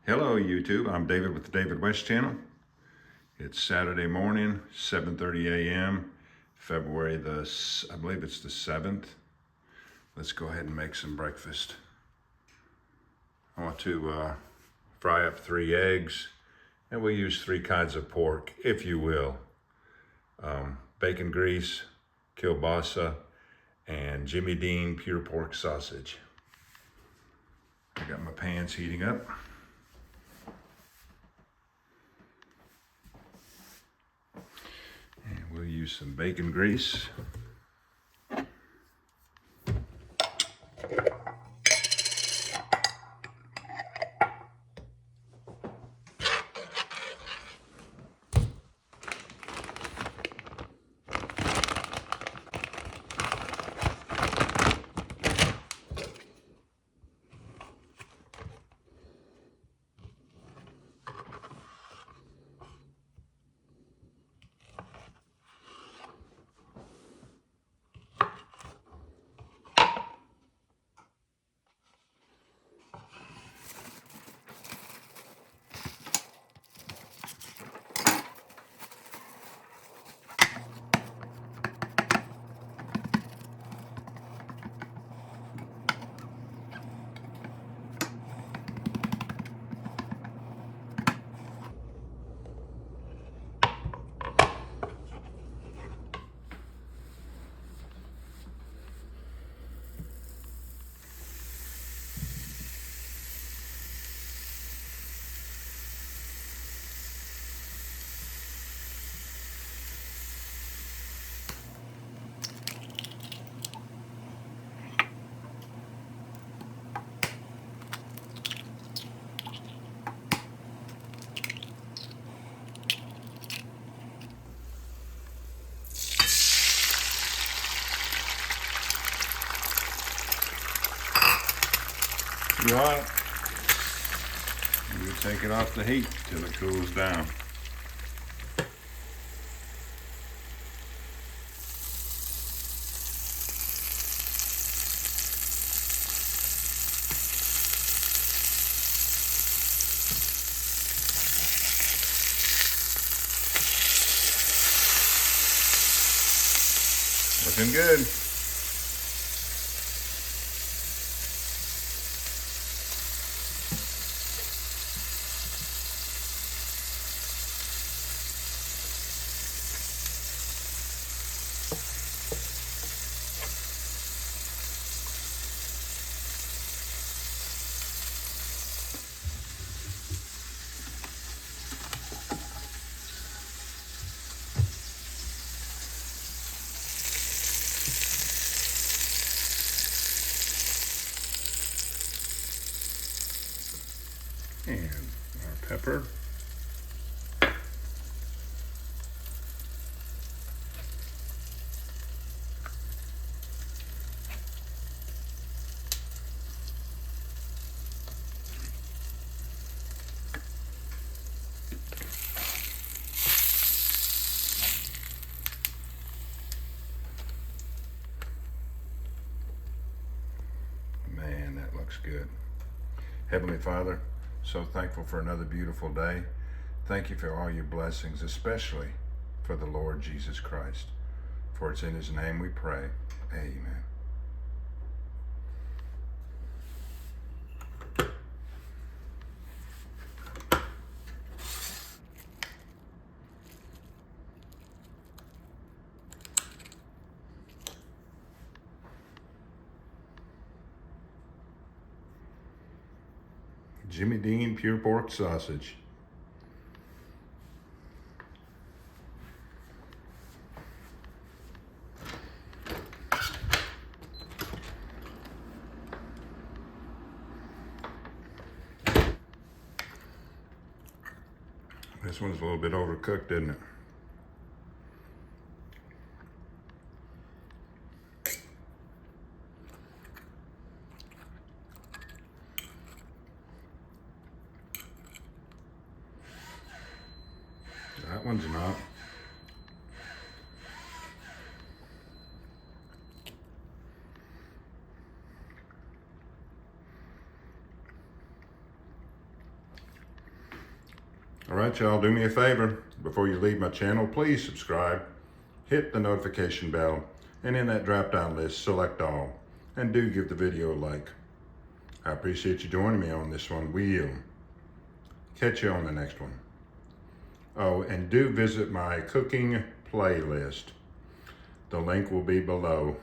Hello YouTube, I'm David with the David West channel. It's Saturday morning, 7:30 a.m., February I believe it's the 7th. Let's go ahead and make some breakfast. I want to fry up 3 eggs, and we'll use 3 kinds of pork, if you will. Bacon grease, kielbasa, and Jimmy Dean pure pork sausage. I got my pans heating up. And we'll use some bacon grease. Too hot. We'll take it off the heat till it cools down. Looking good. And our pepper. Man, that looks good. Heavenly Father, so thankful for another beautiful day. Thank you for all your blessings, especially for the Lord Jesus Christ. For it's in his name we pray. Amen. Jimmy Dean pure pork sausage. This one's a little bit overcooked, isn't it? That one's not. All right, y'all, do me a favor. Before you leave my channel, please subscribe, hit the notification bell, and in that drop-down list, select all, and do give the video a like. I appreciate you joining me on this one. We'll catch you on the next one. Oh, and do visit my cooking playlist. The link will be below.